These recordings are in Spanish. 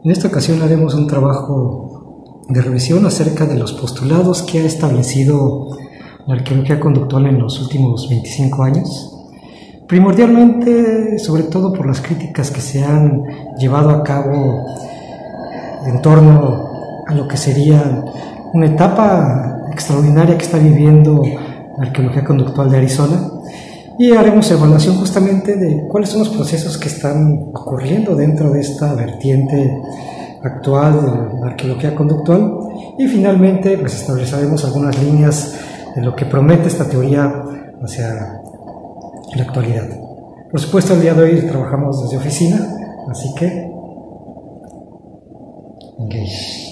En esta ocasión haremos un trabajo de revisión acerca de los postulados que ha establecido la arqueología conductual en los últimos 25 años, primordialmente, sobre todo por las críticas que se han llevado a cabo en torno a lo que sería una etapa extraordinaria que está viviendo la arqueología conductual de Arizona, y haremos evaluación justamente de cuáles son los procesos que están ocurriendo dentro de esta vertiente actual de la arqueología conductual, y finalmente pues estableceremos algunas líneas de lo que promete esta teoría hacia la actualidad. Por supuesto, el día de hoy trabajamos desde oficina, así que engage.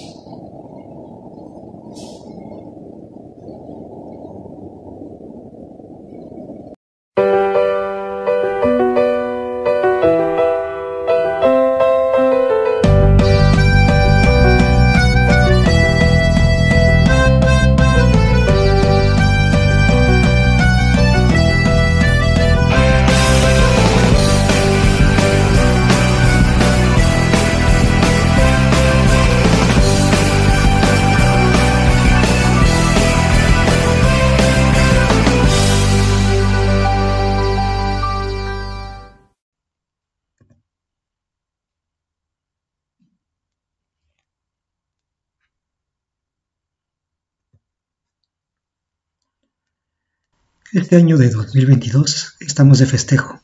Este año de 2022 estamos de festejo,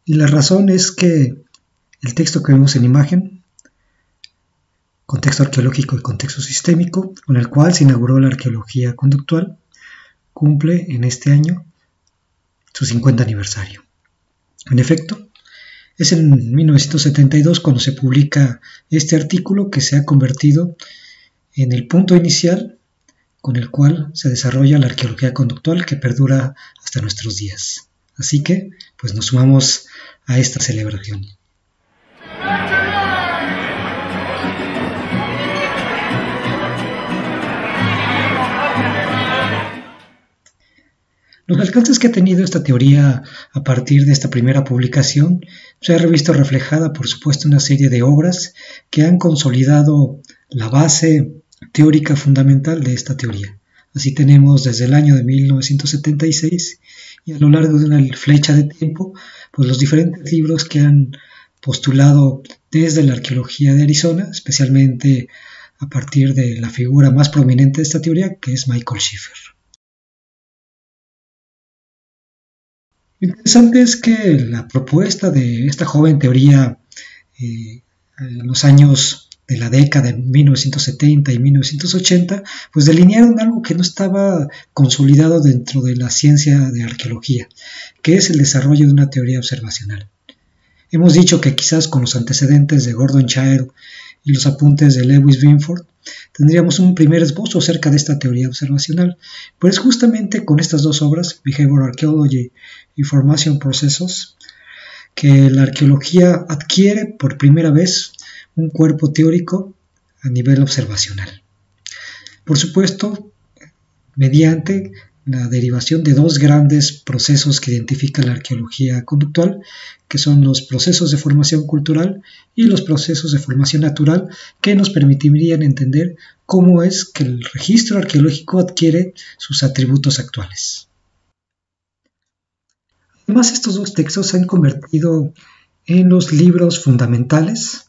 y la razón es que el texto que vemos en imagen, contexto arqueológico y contexto sistémico, con el cual se inauguró la arqueología conductual, cumple en este año su 50 aniversario. En efecto, es en 1972 cuando se publica este artículo que se ha convertido en el punto inicial con el cual se desarrolla la arqueología conductual que perdura hasta nuestros días. Así que, pues nos sumamos a esta celebración. Los alcances que ha tenido esta teoría a partir de esta primera publicación se ha visto reflejada, por supuesto, en una serie de obras que han consolidado la base teórica fundamental de esta teoría. Así tenemos desde el año de 1976 y a lo largo de una flecha de tiempo, pues los diferentes libros que han postulado desde la arqueología de Arizona, especialmente a partir de la figura más prominente de esta teoría, que es Michael Schiffer. Lo interesante es que la propuesta de esta joven teoría en los años de la década de 1970 y 1980, pues delinearon algo que no estaba consolidado dentro de la ciencia de arqueología, que es el desarrollo de una teoría observacional. Hemos dicho que quizás con los antecedentes de Gordon Childe y los apuntes de Lewis Binford, tendríamos un primer esbozo acerca de esta teoría observacional, pero es justamente con estas dos obras, Behavioral Archaeology y Formation Processes, que la arqueología adquiere por primera vez un cuerpo teórico a nivel observacional. Por supuesto, mediante la derivación de dos grandes procesos que identifica la arqueología conductual, que son los procesos de formación cultural y los procesos de formación natural, que nos permitirían entender cómo es que el registro arqueológico adquiere sus atributos actuales. Además, estos dos textos se han convertido en los libros fundamentales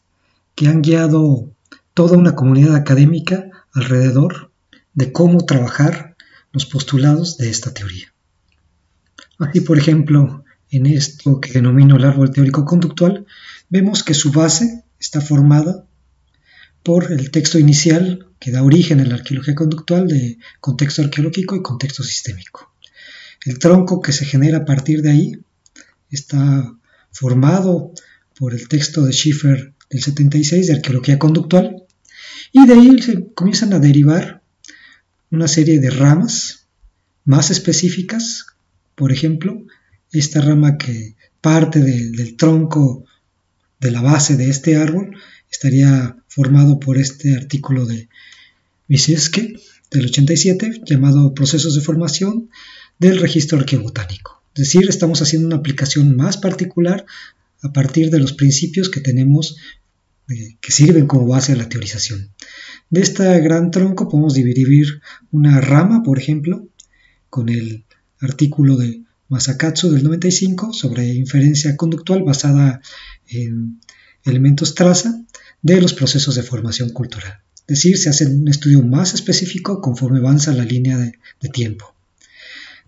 que han guiado toda una comunidad académica alrededor de cómo trabajar los postulados de esta teoría. Aquí, por ejemplo, en esto que denomino el árbol teórico conductual, vemos que su base está formada por el texto inicial que da origen a la arqueología conductual de contexto arqueológico y contexto sistémico. El tronco que se genera a partir de ahí está formado por el texto de Schiffer del 76 de arqueología conductual, y de ahí se comienzan a derivar una serie de ramas más específicas. Por ejemplo, esta rama que parte del tronco de la base de este árbol estaría formado por este artículo de Misiewski del 87 llamado Procesos de Formación del Registro Arqueobotánico. Es decir, estamos haciendo una aplicación más particular a partir de los principios que tenemos que sirven como base a la teorización. De este gran tronco podemos dividir una rama, por ejemplo, con el artículo de Masakatsu del 95 sobre inferencia conductual basada en elementos traza de los procesos de formación cultural. Es decir, se hace un estudio más específico conforme avanza la línea de tiempo.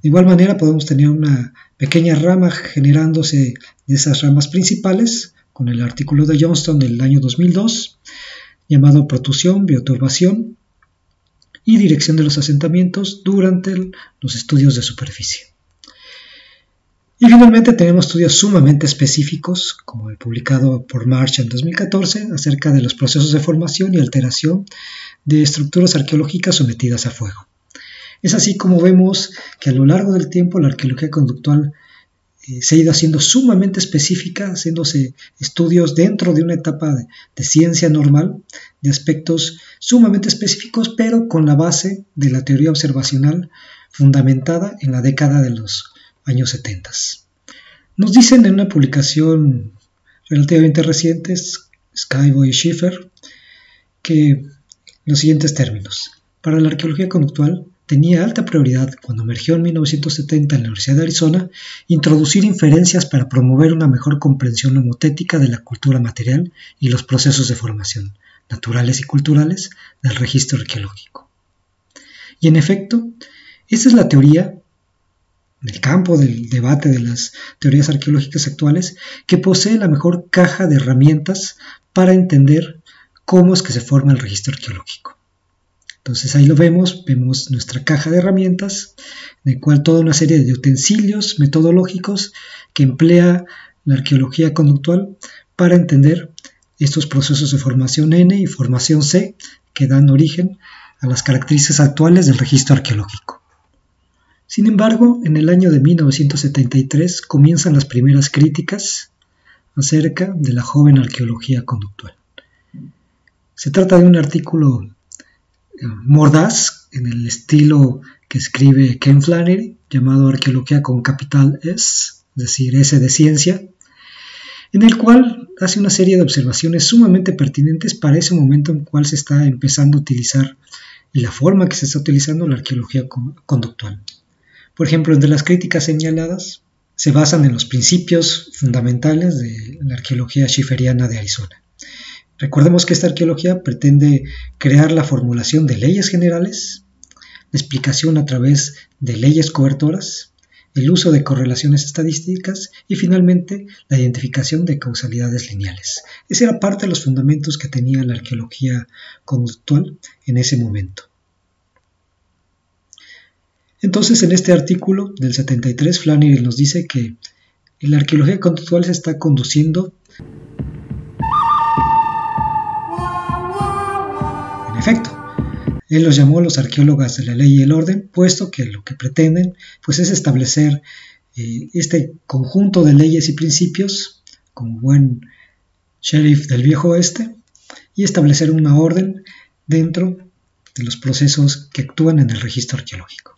De igual manera podemos tener una pequeña rama generándose de esas ramas principales con el artículo de Johnston del año 2002 llamado Protrusión, Bioturbación y Dirección de los asentamientos durante los estudios de superficie. Y finalmente tenemos estudios sumamente específicos, como el publicado por March en 2014, acerca de los procesos de formación y alteración de estructuras arqueológicas sometidas a fuego. Es así como vemos que a lo largo del tiempo la arqueología conductual se ha ido haciendo sumamente específica, haciéndose estudios dentro de una etapa de ciencia normal, de aspectos sumamente específicos, pero con la base de la teoría observacional fundamentada en la década de los años 70. Nos dicen en una publicación relativamente reciente, Skyboy y Schiffer, que los siguientes términos. Para la arqueología conductual tenía alta prioridad cuando emergió en 1970 en la Universidad de Arizona introducir inferencias para promover una mejor comprensión homotética de la cultura material y los procesos de formación, naturales y culturales, del registro arqueológico. Y en efecto, esta es la teoría del campo del debate de las teorías arqueológicas actuales que posee la mejor caja de herramientas para entender cómo es que se forma el registro arqueológico. Entonces ahí lo vemos nuestra caja de herramientas, en el cual toda una serie de utensilios metodológicos que emplea la arqueología conductual para entender estos procesos de formación N y formación C que dan origen a las características actuales del registro arqueológico. Sin embargo, en el año de 1973 comienzan las primeras críticas acerca de la joven arqueología conductual. Se trata de un artículo mordaz en el estilo que escribe Ken Flannery, llamado Arqueología con capital S, es decir, S de ciencia, en el cual hace una serie de observaciones sumamente pertinentes para ese momento en el cual se está empezando a utilizar y la forma que se está utilizando la arqueología conductual. Por ejemplo, entre las críticas señaladas se basan en los principios fundamentales de la arqueología schifferiana de Arizona. Recordemos que esta arqueología pretende crear la formulación de leyes generales, la explicación a través de leyes cobertoras, el uso de correlaciones estadísticas y finalmente la identificación de causalidades lineales. Esa era parte de los fundamentos que tenía la arqueología conductual en ese momento. Entonces, en este artículo del 73, Flannery nos dice que la arqueología conductual se está conduciendo. En efecto, él los llamó los arqueólogos de la ley y el orden, puesto que lo que pretenden pues, es establecer este conjunto de leyes y principios, como buen sheriff del viejo oeste, y establecer una orden dentro de los procesos que actúan en el registro arqueológico.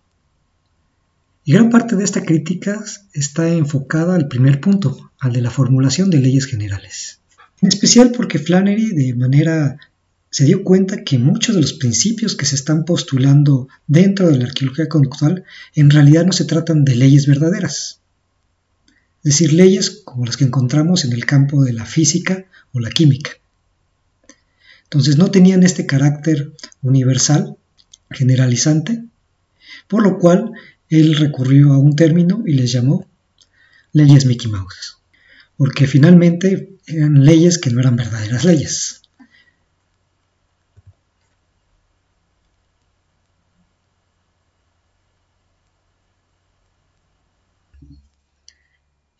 Y gran parte de esta crítica está enfocada al primer punto, al de la formulación de leyes generales. En especial porque Flannery se dio cuenta que muchos de los principios que se están postulando dentro de la arqueología conductual en realidad no se tratan de leyes verdaderas. Es decir, leyes como las que encontramos en el campo de la física o la química. Entonces no tenían este carácter universal, generalizante, por lo cual él recurrió a un término y les llamó leyes Mickey Mouse, porque finalmente eran leyes que no eran verdaderas leyes.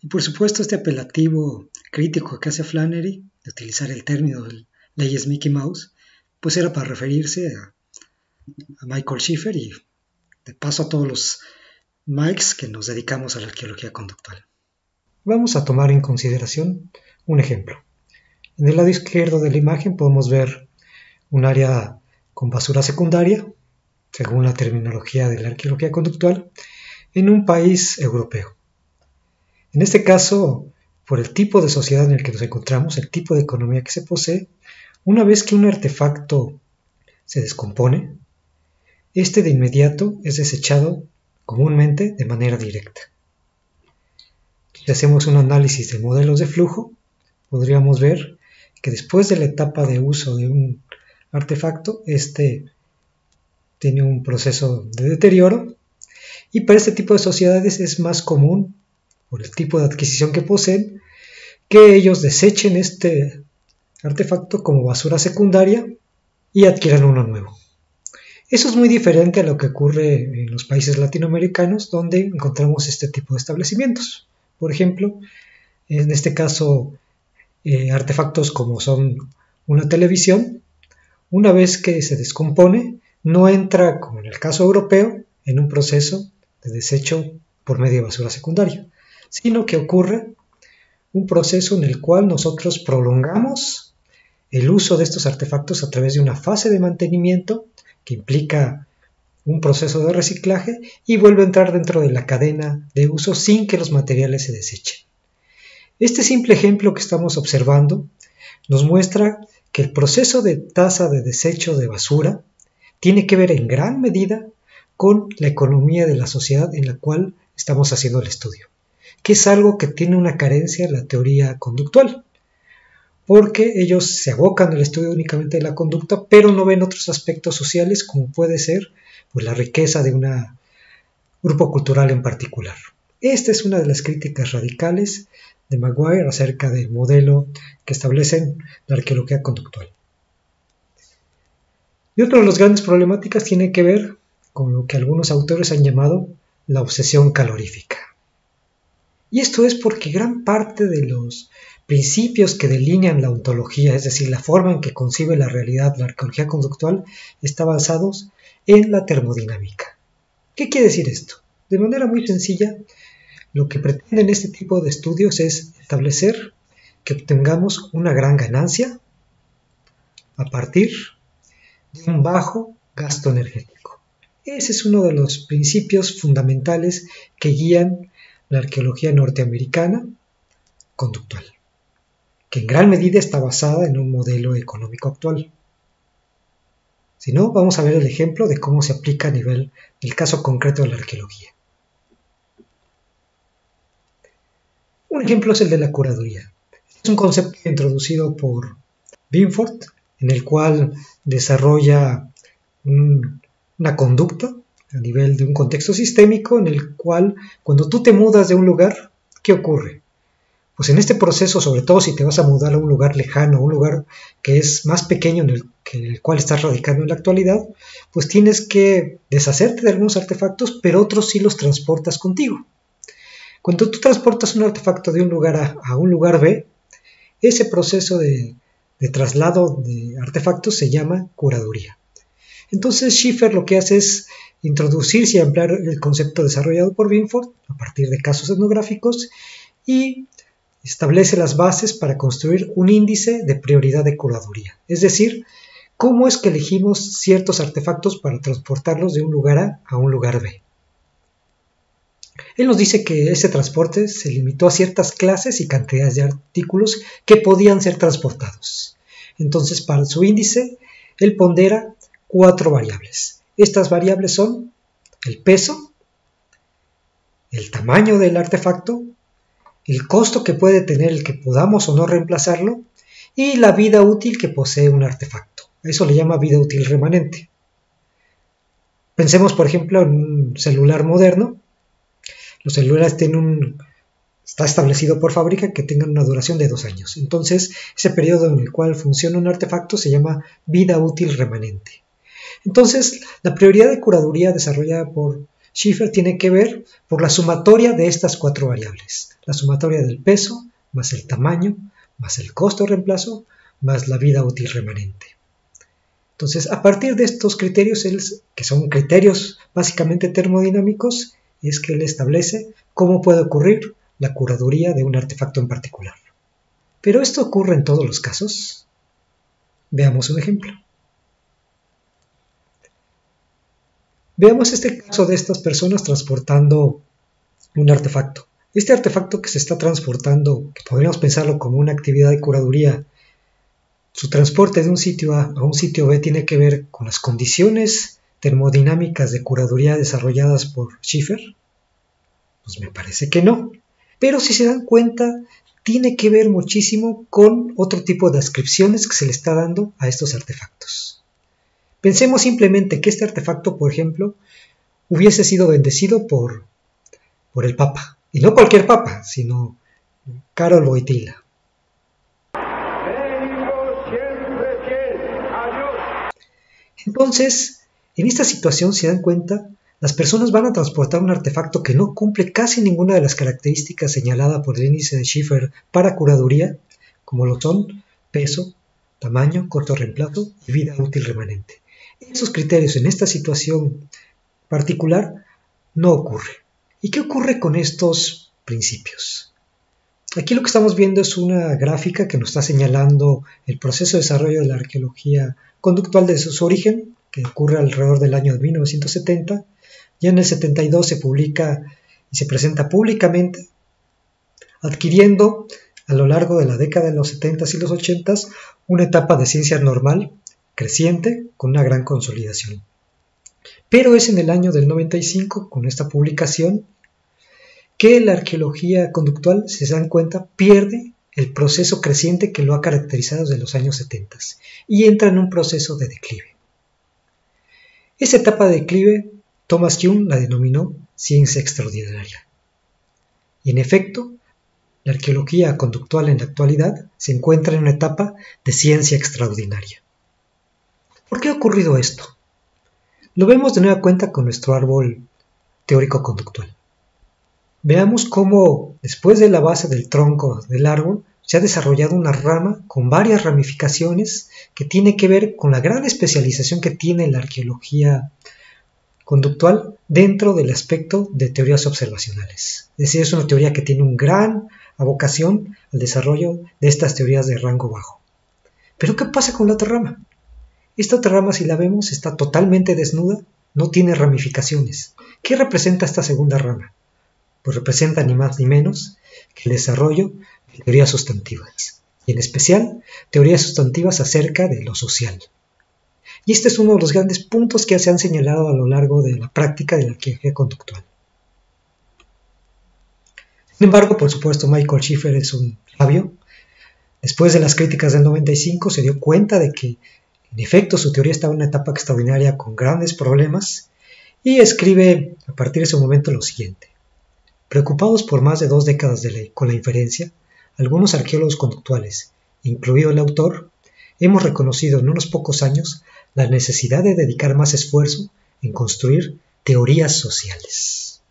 Y por supuesto este apelativo crítico que hace Flannery de utilizar el término de leyes Mickey Mouse, pues era para referirse a Michael Schiffer y de paso a todos los Mikes que nos dedicamos a la arqueología conductual. Vamos a tomar en consideración un ejemplo. En el lado izquierdo de la imagen podemos ver un área con basura secundaria, según la terminología de la arqueología conductual, en un país europeo. En este caso, por el tipo de sociedad en el que nos encontramos, el tipo de economía que se posee, una vez que un artefacto se descompone, este de inmediato es desechado comúnmente de manera directa. Si hacemos un análisis de modelos de flujo, podríamos ver que después de la etapa de uso de un artefacto, este tiene un proceso de deterioro, y para este tipo de sociedades es más común, por el tipo de adquisición que poseen, que ellos desechen este artefacto como basura secundaria y adquieran uno nuevo. Eso es muy diferente a lo que ocurre en los países latinoamericanos, donde encontramos este tipo de establecimientos. Por ejemplo, en este caso, artefactos como son una televisión, una vez que se descompone, no entra, como en el caso europeo, en un proceso de desecho por medio de basura secundaria, sino que ocurre un proceso en el cual nosotros prolongamos el uso de estos artefactos a través de una fase de mantenimiento que implica un proceso de reciclaje y vuelve a entrar dentro de la cadena de uso sin que los materiales se desechen. Este simple ejemplo que estamos observando nos muestra que el proceso de tasa de desecho de basura tiene que ver en gran medida con la economía de la sociedad en la cual estamos haciendo el estudio, que es algo que tiene una carencia en la teoría conductual, porque ellos se abocan al estudio únicamente de la conducta, pero no ven otros aspectos sociales como puede ser pues, la riqueza de un grupo cultural en particular. Esta es una de las críticas radicales de Maguire acerca del modelo que establecen la arqueología conductual. Y otra de las grandes problemáticas tiene que ver con lo que algunos autores han llamado la obsesión calorífica. Y esto es porque gran parte de los principios que delinean la ontología, es decir, la forma en que concibe la realidad la arqueología conductual, está basados en la termodinámica. ¿Qué quiere decir esto? De manera muy sencilla, lo que pretenden este tipo de estudios es establecer que obtengamos una gran ganancia a partir de un bajo gasto energético. Ese es uno de los principios fundamentales que guían la arqueología norteamericana conductual, que en gran medida está basada en un modelo económico actual. Si no, vamos a ver el ejemplo de cómo se aplica a nivel del caso concreto de la arqueología. Un ejemplo es el de la curaduría. Es un concepto introducido por Binford, en el cual desarrolla una conducta a nivel de un contexto sistémico en el cual cuando tú te mudas de un lugar, ¿qué ocurre? Pues en este proceso, sobre todo si te vas a mudar a un lugar lejano, un lugar que es más pequeño en el cual estás radicando en la actualidad, pues tienes que deshacerte de algunos artefactos, pero otros sí los transportas contigo. Cuando tú transportas un artefacto de un lugar A a un lugar B, ese proceso de traslado de artefactos se llama curaduría. Entonces Schiffer lo que hace es introducirse y ampliar el concepto desarrollado por Binford a partir de casos etnográficos y establece las bases para construir un índice de prioridad de curaduría. Es decir, cómo es que elegimos ciertos artefactos para transportarlos de un lugar A un lugar B. Él nos dice que ese transporte se limitó a ciertas clases y cantidades de artículos que podían ser transportados. Entonces, para su índice, él pondera 4 variables. Estas variables son el peso, el tamaño del artefacto, el costo que puede tener el que podamos o no reemplazarlo y la vida útil que posee un artefacto. Eso le llama vida útil remanente. Pensemos, por ejemplo, en un celular moderno. Los celulares está establecido por fábrica que tengan una duración de 2 años. Entonces, ese periodo en el cual funciona un artefacto se llama vida útil remanente. Entonces, la prioridad de curaduría desarrollada por Schiffer tiene que ver por la sumatoria de estas 4 variables. La sumatoria del peso, más el tamaño, más el costo de reemplazo, más la vida útil remanente. Entonces, a partir de estos criterios, que son criterios básicamente termodinámicos, es que él establece cómo puede ocurrir la curaduría de un artefacto en particular. ¿Pero esto ocurre en todos los casos? Veamos un ejemplo. Veamos este caso de estas personas transportando un artefacto. Este artefacto que se está transportando, que podríamos pensarlo como una actividad de curaduría, su transporte de un sitio A a un sitio B tiene que ver con las condiciones termodinámicas de curaduría desarrolladas por Schiffer. Pues me parece que no. Pero si se dan cuenta, tiene que ver muchísimo con otro tipo de descripciones que se le está dando a estos artefactos. Pensemos simplemente que este artefacto, por ejemplo, hubiese sido bendecido por el Papa. Y no cualquier Papa, sino Karol Wojtyła. Entonces, en esta situación, se dan cuenta, las personas van a transportar un artefacto que no cumple casi ninguna de las características señaladas por el índice de Schiffer para curaduría, como lo son peso, tamaño, corto reemplazo y vida útil remanente. Esos criterios en esta situación particular no ocurre. ¿Y qué ocurre con estos principios? Aquí lo que estamos viendo es una gráfica que nos está señalando el proceso de desarrollo de la arqueología conductual desde su origen, que ocurre alrededor del año 1970. Ya en el 72 se publica y se presenta públicamente, adquiriendo a lo largo de la década de los 70s y los 80s una etapa de ciencia normal, creciente, con una gran consolidación. Pero es en el año del 95, con esta publicación, que la arqueología conductual, si se dan cuenta, pierde el proceso creciente que lo ha caracterizado desde los años 70 y entra en un proceso de declive. Esa etapa de declive, Thomas Kuhn la denominó ciencia extraordinaria. Y en efecto, la arqueología conductual en la actualidad se encuentra en una etapa de ciencia extraordinaria. ¿Por qué ha ocurrido esto? Lo vemos de nueva cuenta con nuestro árbol teórico conductual. Veamos cómo, después de la base del tronco del árbol, se ha desarrollado una rama con varias ramificaciones que tiene que ver con la gran especialización que tiene la arqueología conductual dentro del aspecto de teorías observacionales. Es decir, es una teoría que tiene una gran vocación al desarrollo de estas teorías de rango bajo. ¿Pero qué pasa con la otra rama? Esta otra rama, si la vemos, está totalmente desnuda, no tiene ramificaciones. ¿Qué representa esta segunda rama? Pues representa ni más ni menos que el desarrollo de teorías sustantivas, y en especial teorías sustantivas acerca de lo social. Y este es uno de los grandes puntos que se han señalado a lo largo de la práctica de la arqueología conductual. Sin embargo, por supuesto, Michael Schiffer es un sabio. Después de las críticas del 95 se dio cuenta de que, en efecto, su teoría estaba en una etapa extraordinaria con grandes problemas y escribe a partir de ese momento lo siguiente. Preocupados por más de 2 décadas con la inferencia, algunos arqueólogos conductuales, incluido el autor, hemos reconocido en unos pocos años la necesidad de dedicar más esfuerzo en construir teorías sociales.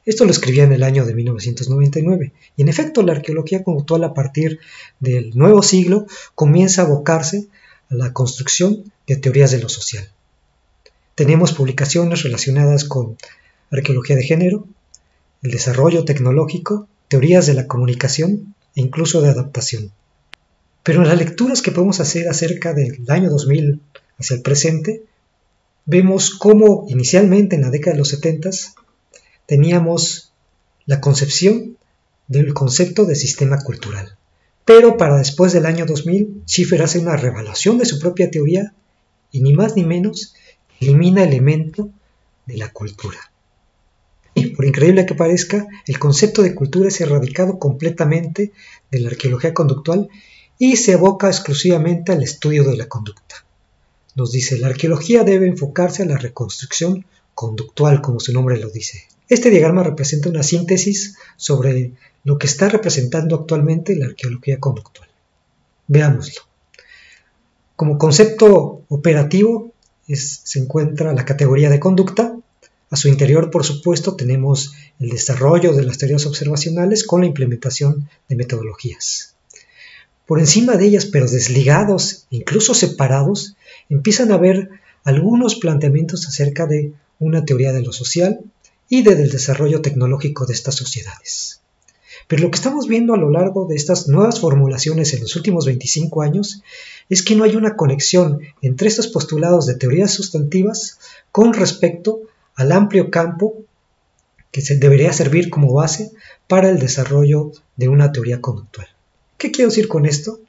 Esto lo escribía en el año de 1999, y en efecto la arqueología conductual a partir del nuevo siglo comienza a abocarse a la construcción de teorías de lo social. Tenemos publicaciones relacionadas con arqueología de género, el desarrollo tecnológico, teorías de la comunicación e incluso de adaptación. Pero en las lecturas que podemos hacer acerca del año 2000 hacia el presente, vemos cómo inicialmente en la década de los 70 teníamos la concepción del concepto de sistema cultural. Pero para después del año 2000, Schiffer hace una reevaluación de su propia teoría y ni más ni menos elimina el elemento de la cultura. Y por increíble que parezca, el concepto de cultura es erradicado completamente de la arqueología conductual y se aboca exclusivamente al estudio de la conducta. Nos dice, la arqueología debe enfocarse a la reconstrucción conductual, como su nombre lo dice. Este diagrama representa una síntesis sobre lo que está representando actualmente la arqueología conductual. Veámoslo. Como concepto operativo se encuentra la categoría de conducta. A su interior, por supuesto, tenemos el desarrollo de las teorías observacionales con la implementación de metodologías. Por encima de ellas, pero desligados, incluso separados, empiezan a haber algunos planteamientos acerca de una teoría de lo social y del desarrollo tecnológico de estas sociedades. Pero lo que estamos viendo a lo largo de estas nuevas formulaciones en los últimos 25 años es que no hay una conexión entre estos postulados de teorías sustantivas con respecto al amplio campo que debería servir como base para el desarrollo de una teoría conductual. ¿Qué quiero decir con esto?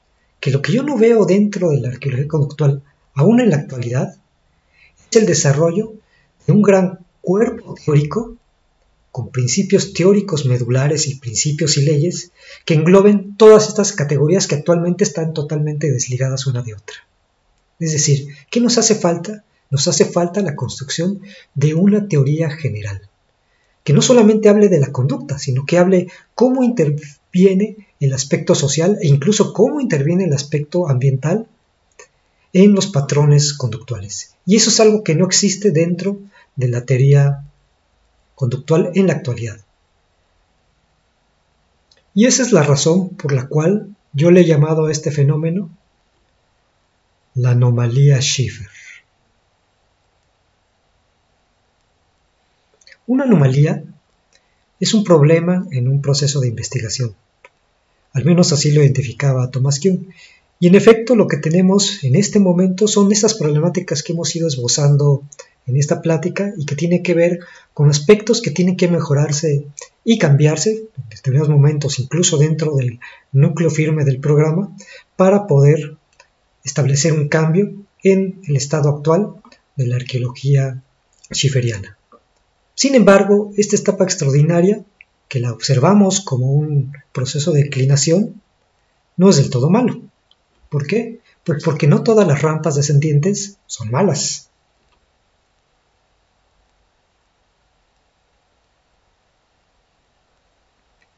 Que lo que yo no veo dentro de la arqueología conductual, aún en la actualidad, es el desarrollo de un gran cuerpo teórico con principios teóricos medulares y principios y leyes que engloben todas estas categorías que actualmente están totalmente desligadas una de otra. Es decir, ¿qué nos hace falta? Nos hace falta la construcción de una teoría general, que no solamente hable de la conducta, sino que hable cómo interviene el aspecto social e incluso cómo interviene el aspecto ambiental en los patrones conductuales. Y eso es algo que no existe dentro de la teoría conductual en la actualidad. Y esa es la razón por la cual yo le he llamado a este fenómeno la anomalía Schiffer. Una anomalía es un problema en un proceso de investigación. Al menos así lo identificaba Thomas Kuhn. Y en efecto lo que tenemos en este momento son esas problemáticas que hemos ido esbozando en esta plática y que tiene que ver con aspectos que tienen que mejorarse y cambiarse en determinados momentos, incluso dentro del núcleo firme del programa, para poder establecer un cambio en el estado actual de la arqueología schifferiana. Sin embargo, esta etapa extraordinaria, que la observamos como un proceso de declinación, no es del todo malo. ¿Por qué? Pues porque no todas las rampas descendientes son malas.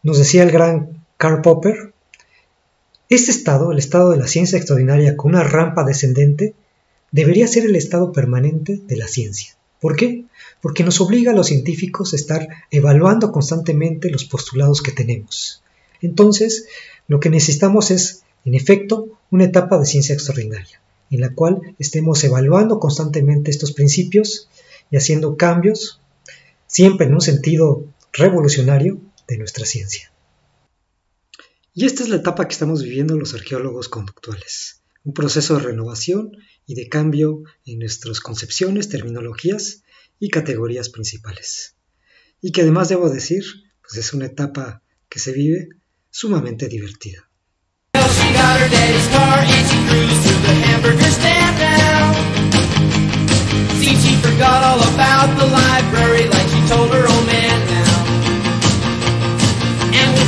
Nos decía el gran Karl Popper, este estado, el estado de la ciencia extraordinaria con una rampa descendente, debería ser el estado permanente de la ciencia. ¿Por qué? Porque nos obliga a los científicos a estar evaluando constantemente los postulados que tenemos. Entonces, lo que necesitamos es, en efecto, una etapa de ciencia extraordinaria, en la cual estemos evaluando constantemente estos principios y haciendo cambios, siempre en un sentido revolucionario, de nuestra ciencia. Y esta es la etapa que estamos viviendo los arqueólogos conductuales, un proceso de renovación y de cambio en nuestras concepciones, terminologías y categorías principales. Y que además debo decir, pues es una etapa que se vive sumamente divertida.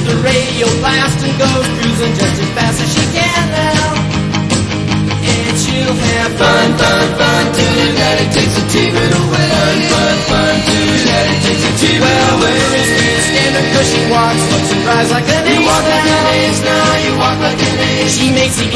The radio blasts and goes cruising just as fast as she can now. And she'll have fun, fun, fun till her daddy takes the TV away. Fun, fun, fun till her daddy takes the TV away. Well, can't stand her 'cause she walks, looks and drives like an ace. You walk like an ace now, you walk like an ace. She makes the